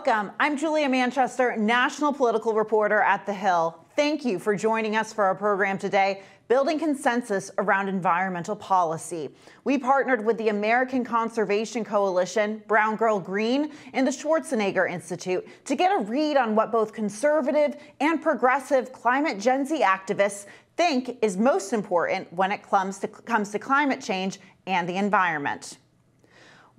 Welcome. I'm Julia Manchester, national political reporter at The Hill. Thank you for joining us for our program today, Building Consensus Around Environmental Policy. We partnered with the American Conservation Coalition, Browngirl Green, and the Schwarzenegger Institute to get a read on what both conservative and progressive climate Gen Z activists think is most important when it comes to climate change and the environment.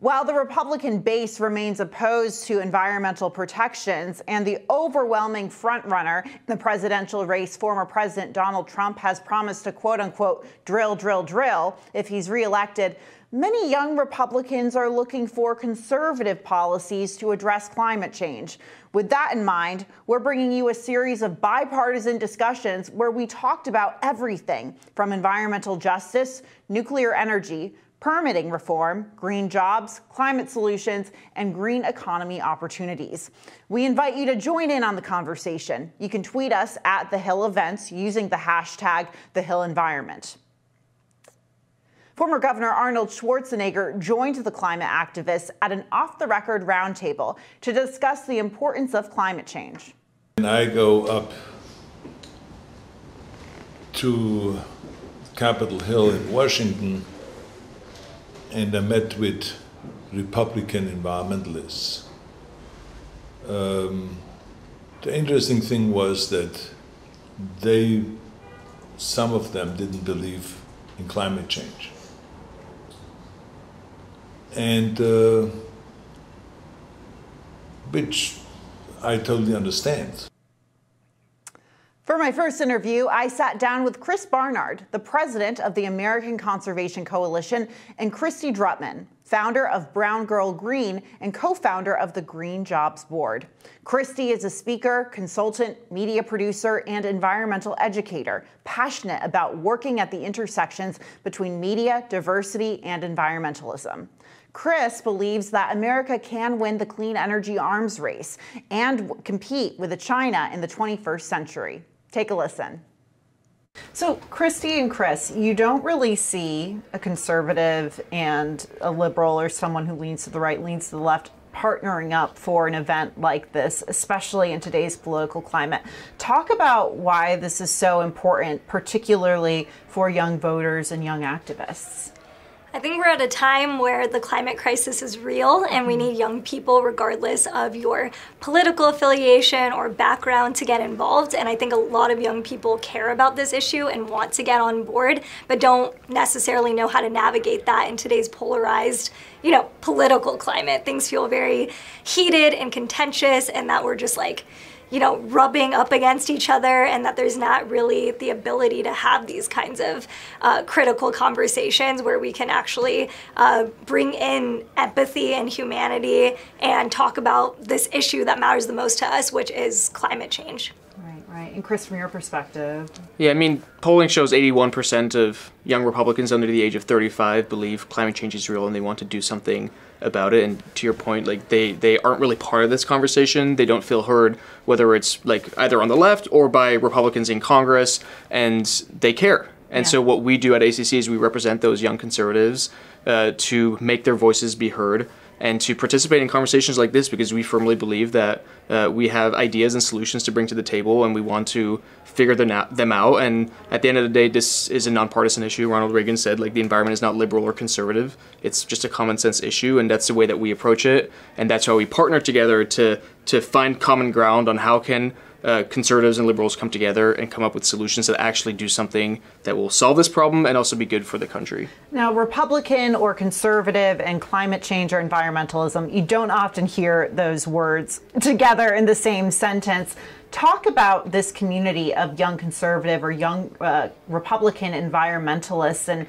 While the Republican base remains opposed to environmental protections and the overwhelming frontrunner in the presidential race, former President Donald Trump, has promised to quote-unquote drill, drill, drill if he's reelected, many young Republicans are looking for conservative policies to address climate change. With that in mind, we're bringing you a series of bipartisan discussions where we talked about everything from environmental justice, nuclear energy, permitting reform, green jobs, climate solutions, and green economy opportunities. We invite you to join in on the conversation. You can tweet us at The Hill Events using the hashtag #TheHillEnvironment. Former Governor Arnold Schwarzenegger joined the climate activists at an off-the-record roundtable to discuss the importance of climate change. When I go up to Capitol Hill in Washington, and I met with Republican environmentalists. The interesting thing was that some of them didn't believe in climate change. And which I totally understand. For my first interview, I sat down with Barnard, the president of the American Conservation Coalition, and Kristy Drutman, founder of Browngirl Green and co-founder of the Green Jobs Board. Kristy is a speaker, consultant, media producer, and environmental educator, passionate about working at the intersections between media, diversity, and environmentalism. Chris believes that America can win the clean energy arms race and compete with China in the 21st century. Take a listen. So, Kristy and Chris, you don't really see a conservative and a liberal or someone who leans to the right, leans to the left, partnering up for an event like this, especially in today's political climate. Talk about why this is so important, particularly for young voters and young activists. I think we're at a time where the climate crisis is real and we need young people, regardless of your political affiliation or background, to get involved. And I think a lot of young people care about this issue and want to get on board, but don't necessarily know how to navigate that in today's polarized, political climate. Things feel very heated and contentious, and that we're just rubbing up against each other, and that there's not really the ability to have these kinds of critical conversations where we can actually bring in empathy and humanity and talk about this issue that matters the most to us, which is climate change. Right. And Chris, from your perspective? Yeah, polling shows 81% of young Republicans under the age of 35 believe climate change is real and they want to do something about it. And to your point, they aren't really part of this conversation. They don't feel heard, whether it's either on the left or by Republicans in Congress, and they care. And so what we do at ACC is we represent those young conservatives to make their voices be heard and to participate in conversations like this, because we firmly believe that we have ideas and solutions to bring to the table, and we want to figure them out. And at the end of the day, this is a nonpartisan issue. Ronald Reagan said, the environment is not liberal or conservative. It's just a common sense issue, and that's the way that we approach it. And that's how we partner together to find common ground on how can conservatives and liberals come together and come up with solutions that actually do something that will solve this problem and also be good for the country. Now, Republican or conservative and climate change or environmentalism, you don't often hear those words together in the same sentence. Talk about this community of young conservative or young Republican environmentalists and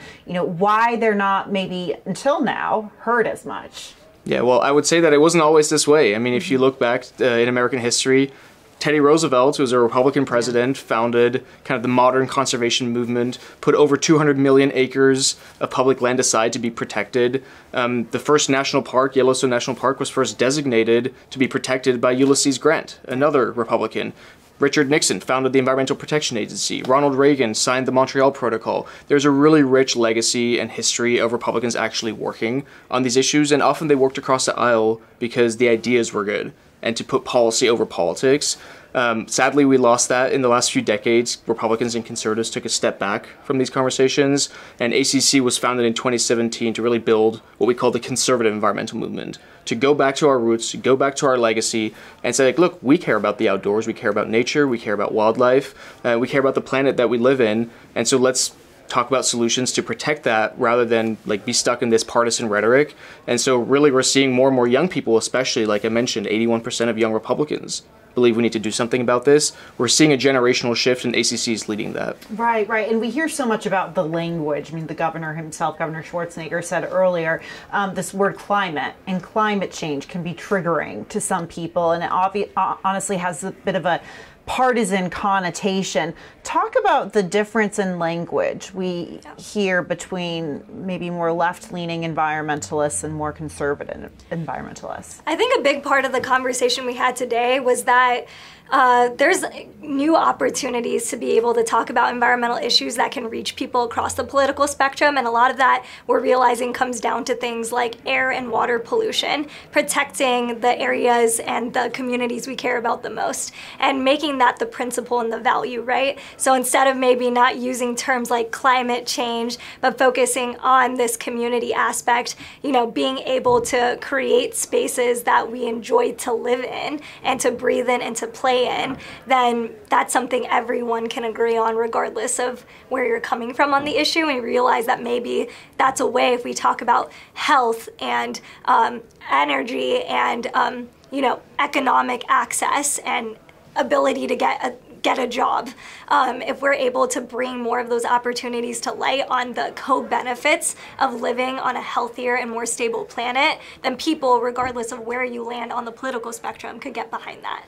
why they're not maybe until now heard as much. Yeah, well, I would say that it wasn't always this way. If you look back in American history, Teddy Roosevelt, who was a Republican president, founded kind of the modern conservation movement, put over 200 million acres of public land aside to be protected. The first national park, Yellowstone National Park, was first designated to be protected by Ulysses Grant, another Republican. Richard Nixon founded the Environmental Protection Agency. Ronald Reagan signed the Montreal Protocol. There's a really rich legacy and history of Republicans actually working on these issues, and often they worked across the aisle because the ideas were good. and to put policy over politics. Sadly, we lost that in the last few decades. Republicans and conservatives took a step back from these conversations, and ACC was founded in 2017 to really build what we call the conservative environmental movement, to go back to our roots, to go back to our legacy, and say, like, look, we care about the outdoors, we care about nature, we care about wildlife, we care about the planet that we live in, and so let's talk about solutions to protect that rather than like be stuck in this partisan rhetoric. And so really we're seeing more and more young people, especially, like I mentioned, 81% of young Republicans believe we need to do something about this. We're seeing a generational shift, and ACC is leading that. Right. And we hear so much about the language. I mean, the governor himself, Governor Schwarzenegger, said earlier, this word climate and climate change can be triggering to some people, and it honestly has a bit of a partisan connotation. Talk about the difference in language we hear between maybe more left-leaning environmentalists and more conservative environmentalists. I think a big part of the conversation we had today was that there's new opportunities to be able to talk about environmental issues that can reach people across the political spectrum, and a lot of that we're realizing comes down to things like air and water pollution, protecting the areas and the communities we care about the most, and making that the principle and the value, right? So instead of maybe not using terms like climate change, but focusing on this community aspect, you know, being able to create spaces that we enjoy to live in and to breathe in and to play in, then that's something everyone can agree on regardless of where you're coming from on the issue, and realize that maybe that's a way, if we talk about health and energy and you know, economic access and ability to get a job, if we're able to bring more of those opportunities to light on the co-benefits of living on a healthier and more stable planet, then people, regardless of where you land on the political spectrum, could get behind that.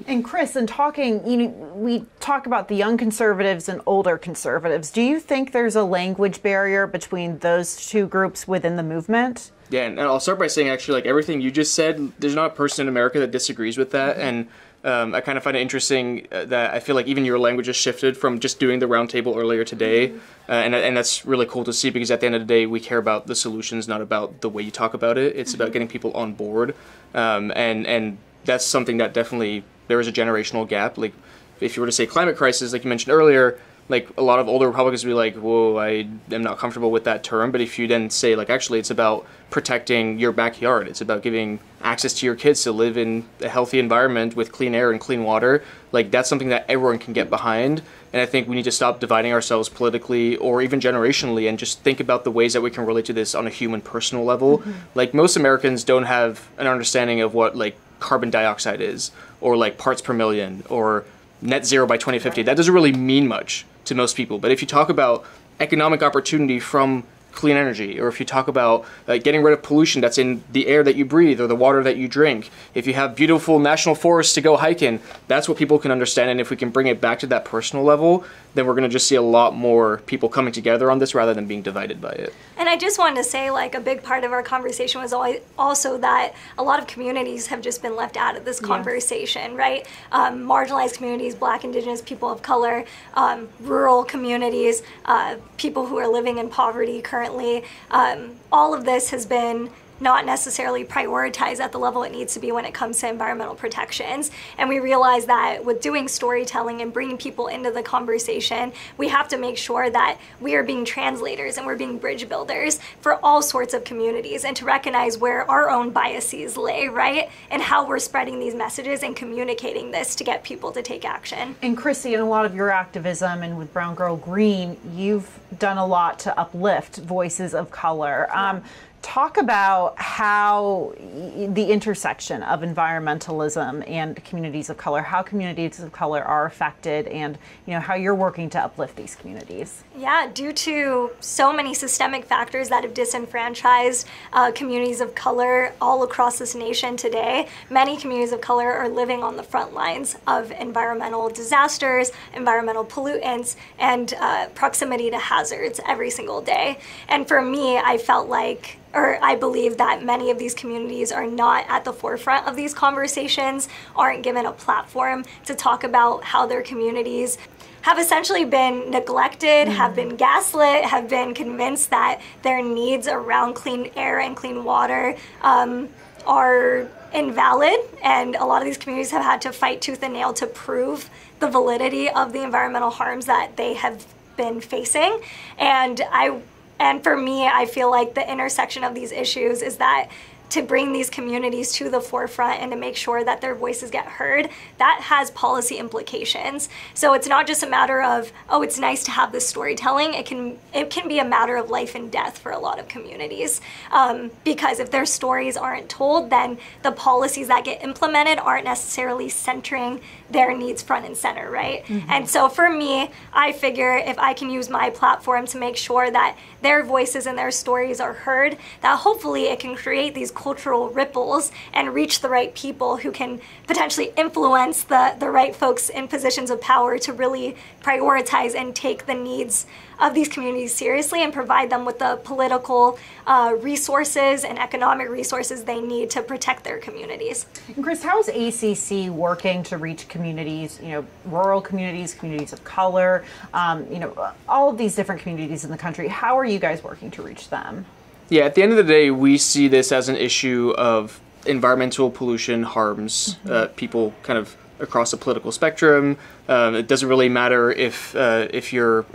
And Chris, in talking, you know, we talk about the young conservatives and older conservatives. Do you think there's a language barrier between those two groups within the movement? Yeah, and I'll start by saying, actually, like everything you just said, there's not a person in America that disagrees with that. And I kind of find it interesting that I feel like even your language has shifted from just doing the roundtable earlier today. And that's really cool to see, because at the end of the day, we care about the solutions, not about the way you talk about it. It's about getting people on board. And that's something that definitely, there is a generational gap. Like, if you were to say climate crisis, like you mentioned earlier, like a lot of older Republicans would be like, whoa, I am not comfortable with that term. But if you then say, like, actually it's about protecting your backyard, it's about giving access to your kids to live in a healthy environment with clean air and clean water, like that's something that everyone can get behind. And I think we need to stop dividing ourselves politically or even generationally and just think about the ways that we can relate to this on a human personal level. Like, most Americans don't have an understanding of what like carbon dioxide is, or like parts per million, or net zero by 2050. That doesn't really mean much to most people. But if you talk about economic opportunity from clean energy, or if you talk about getting rid of pollution that's in the air that you breathe or the water that you drink, if you have beautiful national forests to go hike in, that's what people can understand. And if we can bring it back to that personal level, then we're going to just see a lot more people coming together on this rather than being divided by it. And I just wanted to say, like, a big part of our conversation was also that a lot of communities have just been left out of this conversation, right? Marginalized communities, Black, Indigenous, people of color, rural communities, people who are living in poverty currently. All of this has been not necessarily prioritized at the level it needs to be when it comes to environmental protections. And we realize that with doing storytelling and bringing people into the conversation, we have to make sure that we are being translators and we're being bridge builders for all sorts of communities, and to recognize where our own biases lay, right? And how we're spreading these messages and communicating this to get people to take action. And Kristy, in a lot of your activism and with Browngirl Green, you've done a lot to uplift voices of color. Talk about how the intersection of environmentalism and communities of color, how communities of color are affected, and how you're working to uplift these communities. Yeah, due to so many systemic factors that have disenfranchised communities of color all across this nation today, many communities of color are living on the front lines of environmental disasters, environmental pollutants, and proximity to hazards every single day. And for me, I believe that many of these communities are not at the forefront of these conversations, aren't given a platform to talk about how their communities have essentially been neglected, have been gaslit, have been convinced that their needs around clean air and clean water are invalid and a lot of these communities have had to fight tooth and nail to prove the validity of the environmental harms that they have been facing. And for me, I feel like the intersection of these issues is that to bring these communities to the forefront and to make sure that their voices get heard, that has policy implications. So it's not just a matter of, oh, it's nice to have this storytelling. It can be a matter of life and death for a lot of communities. Because if their stories aren't told, then the policies that get implemented aren't necessarily centering their needs front and center, right? Mm-hmm. And so for me, I figure if I can use my platform to make sure that their voices and their stories are heard, that hopefully it can create these cultural ripples and reach the right people who can potentially influence the right folks in positions of power to really prioritize and take the needs of these communities seriously and provide them with the political resources and economic resources they need to protect their communities. And Chris, how is ACC working to reach communities, rural communities, communities of color, all of these different communities in the country? How are you guys working to reach them? Yeah, at the end of the day, we see this as an issue of environmental pollution harms people kind of across the political spectrum. It doesn't really matter if you're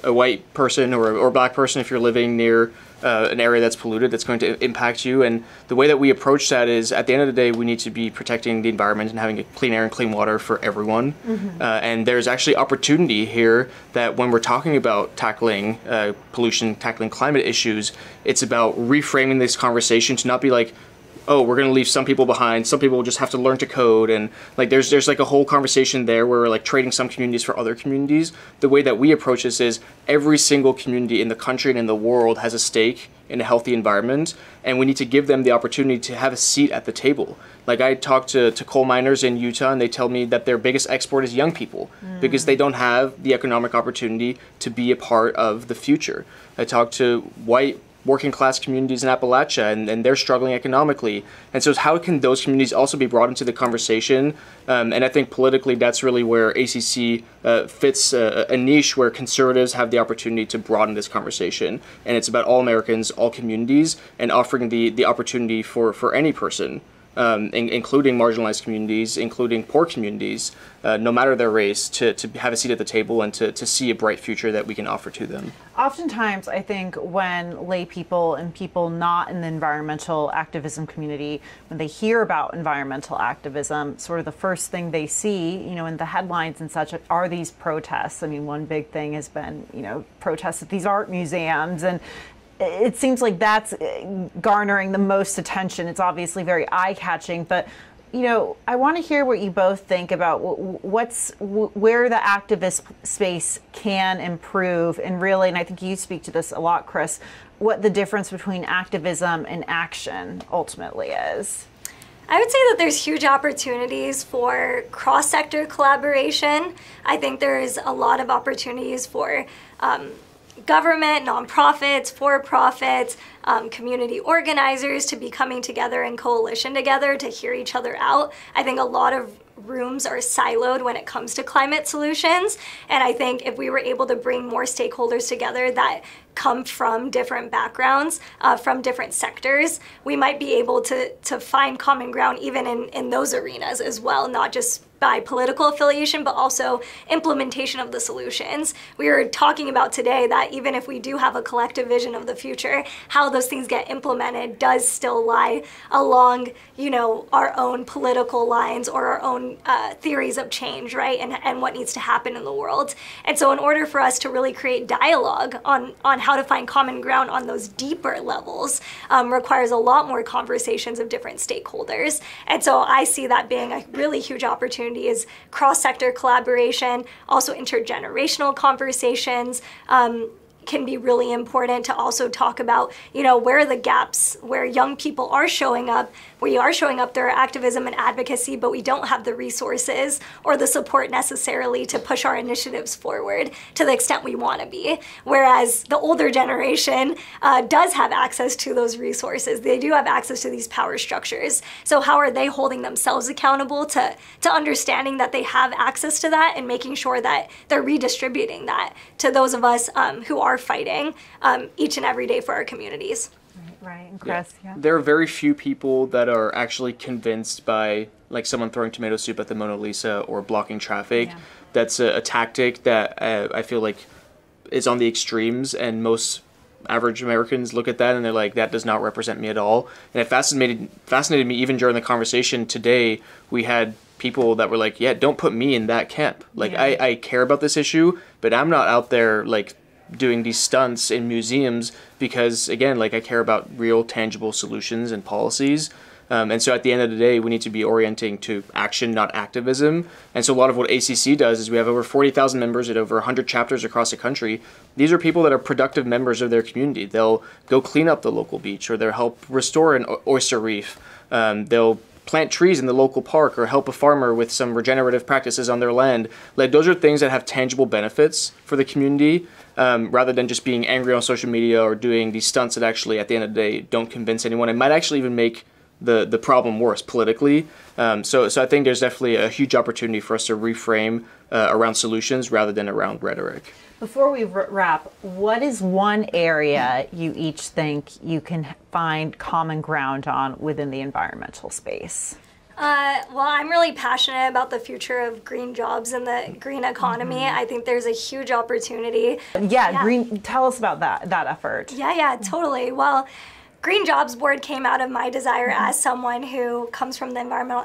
a white person or a black person, if you're living near an area that's polluted, that's going to impact you. And the way that we approach that is, at the end of the day, we need to be protecting the environment and having clean air and clean water for everyone. Mm-hmm. And there's actually opportunity here that when we're talking about tackling pollution, tackling climate issues, it's about reframing this conversation to not be like, oh, we're going to leave some people behind. Some people will just have to learn to code. And like there's like a whole conversation there where we're like trading some communities for other communities. The way that we approach this is every single community in the country and in the world has a stake in a healthy environment. And we need to give them the opportunity to have a seat at the table. Like I talked to coal miners in Utah, and they tell me that their biggest export is young people because they don't have the economic opportunity to be a part of the future. I talked to white working class communities in Appalachia, and they're struggling economically. And so how can those communities also be brought into the conversation? And I think politically that's really where ACC fits a niche where conservatives have the opportunity to broaden this conversation. And it's about all Americans, all communities, and offering the opportunity for any person, including marginalized communities, including poor communities, no matter their race, to have a seat at the table and to see a bright future that we can offer to them. Oftentimes, I think when lay people and people not in the environmental activism community, when they hear about environmental activism, sort of the first thing they see, in the headlines and such, are these protests. I mean, one big thing has been, protests at these art museums, and it seems like that's garnering the most attention. It's obviously very eye-catching, but I want to hear what you both think about where the activist space can improve, and really, and I think you speak to this a lot, Chris, what the difference between activism and action ultimately is. I would say that there's huge opportunities for cross-sector collaboration. I think there's a lot of opportunities for government, nonprofits, for-profits, community organizers to be coming together in coalition together to hear each other out. I think a lot of rooms are siloed when it comes to climate solutions, and I think if we were able to bring more stakeholders together that come from different backgrounds, from different sectors, we might be able to find common ground even in those arenas as well, not just by political affiliation, but also implementation of the solutions. We were talking about today that even if we do have a collective vision of the future, how those things get implemented does still lie along, our own political lines or our own theories of change, right? And what needs to happen in the world. And so in order for us to really create dialogue on how to find common ground on those deeper levels requires a lot more conversations of different stakeholders. And so I see that being a really huge opportunity is cross-sector collaboration, also intergenerational conversations. Can be really important to also talk about, where are the gaps where young people are showing up, we are showing up their activism and advocacy, but we don't have the resources or the support necessarily to push our initiatives forward to the extent we want to be. Whereas the older generation does have access to those resources. They do have access to these power structures. So how are they holding themselves accountable to understanding that they have access to that and making sure that they're redistributing that to those of us who are fighting each and every day for our communities? Right. And Chris, yeah. There are very few people that are actually convinced by like someone throwing tomato soup at the Mona Lisa or blocking traffic. Yeah. That's a tactic that I feel like is on the extremes, and most average Americans look at that and they're like, that does not represent me at all. And it fascinated me even during the conversation today. We had people that were like, yeah, don't put me in that camp. Like, Yeah. I care about this issue, but I'm not out there like doing these stunts in museums because, again, like I care about real tangible solutions and policies. And so at the end of the day, we need to be orienting to action, not activism. And so a lot of what ACC does is we have over 40,000 members at over 100 chapters across the country. These are people that are productive members of their community. They'll go clean up the local beach, or they'll help restore an oyster reef. They'll plant trees in the local park, or help a farmer with some regenerative practices on their land. Like, those are things that have tangible benefits for the community, rather than just being angry on social media or doing these stunts that actually, at the end of the day, don't convince anyone. It might actually even make the problem worse politically. So I think there's definitely a huge opportunity for us to reframe around solutions rather than around rhetoric. Before we wrap, what is one area you each think you can find common ground on within the environmental space? Well, I'm really passionate about the future of green jobs and the green economy. I think there's a huge opportunity. Yeah. Green. Tell us about that effort. Yeah, totally. Well, Green Jobs Board came out of my desire as someone who comes from the environmental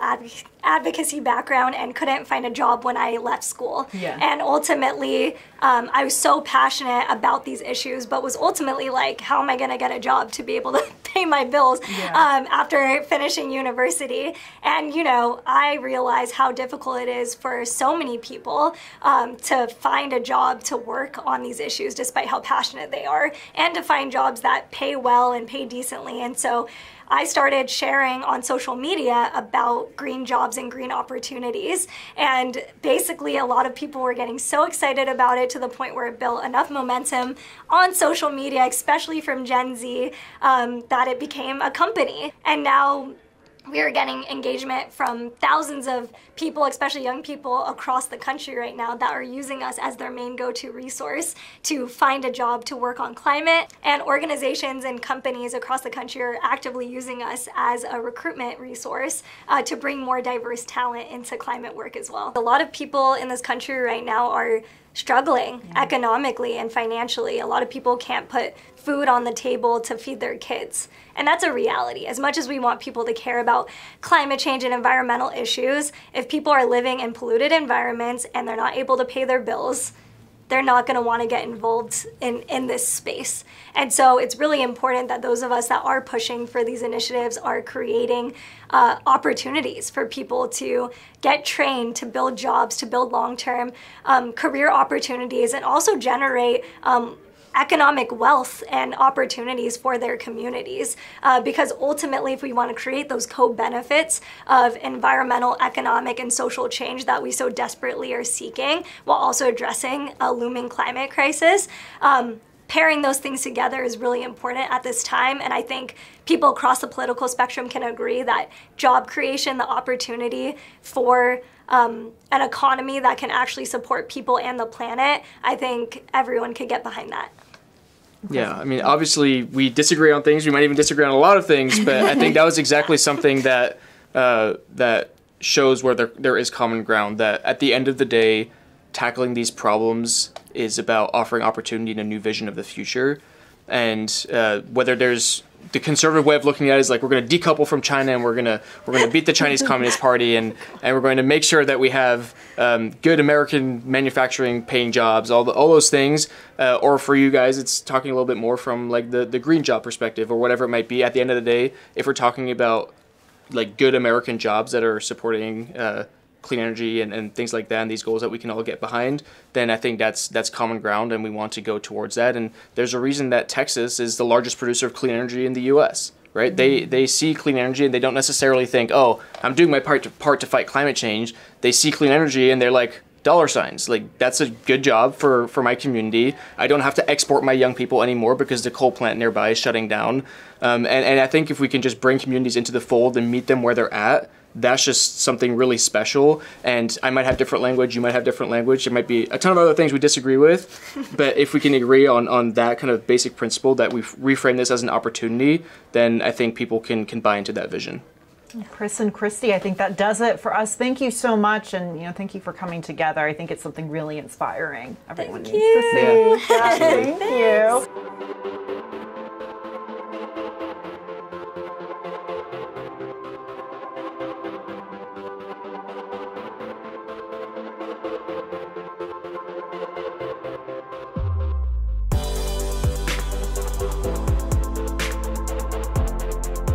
advocacy background and couldn't find a job when I left school. Yeah. And ultimately, I was so passionate about these issues, but was ultimately like, how am I going to get a job to be able to pay my bills after finishing university? And, you know, I realized how difficult it is for so many people to find a job to work on these issues, despite how passionate they are, and to find jobs that pay well and pay decently. And so I started sharing on social media about green jobs and green opportunities. And basically, a lot of people were getting so excited about it to the point where it built enough momentum on social media, especially from Gen Z, that it became a company. And now we are getting engagement from thousands of people, especially young people across the country right now, that are using us as their main go-to resource to find a job to work on climate. And organizations and companies across the country are actively using us as a recruitment resource to bring more diverse talent into climate work as well. A lot of people in this country right now are struggling economically and financially. A lot of people can't put food on the table to feed their kids. And that's a reality. As much as we want people to care about climate change and environmental issues, if people are living in polluted environments and they're not able to pay their bills, they're not going to want to get involved in this space. And so it's really important that those of us that are pushing for these initiatives are creating opportunities for people to get trained, to build jobs, to build long-term career opportunities, and also generate economic wealth and opportunities for their communities. Because ultimately, if we want to create those co-benefits of environmental, economic, and social change that we so desperately are seeking, while also addressing a looming climate crisis, pairing those things together is really important at this time. And I think people across the political spectrum can agree that job creation, the opportunity for an economy that can actually support people and the planet, I think everyone could get behind that. Yeah, I mean, obviously we disagree on things. We might even disagree on a lot of things, but I think that was exactly something that that shows where there is common ground, that at the end of the day, tackling these problems is about offering opportunity and a new vision of the future. And whether there's the conservative way of looking at it is like, we're going to decouple from China and we're going to beat the Chinese Communist Party, and we're going to make sure that we have good American manufacturing paying jobs, all those things. Or for you guys, it's talking a little bit more from like the green job perspective or whatever it might be. At the end of the day, if we're talking about like good American jobs that are supporting clean energy and things like that, and these goals that we can all get behind, then I think that's common ground, and we want to go towards that. And there's a reason that Texas is the largest producer of clean energy in the U.S., right? They see clean energy and they don't necessarily think, oh, I'm doing my part to fight climate change. They see clean energy and they're like, dollar signs. Like, that's a good job for my community. I don't have to export my young people anymore because the coal plant nearby is shutting down. And I think if we can just bring communities into the fold and meet them where they're at, that's just something really special. And I might have different language, you might have different language, there might be a ton of other things we disagree with, but if we can agree on that kind of basic principle that we've reframed this as an opportunity, then I think people can buy into that vision. Chris and Kristy, I think that does it for us. Thank you so much, and thank you for coming together. I think it's something really inspiring. Everyone needs to see. Thank you. Thank you.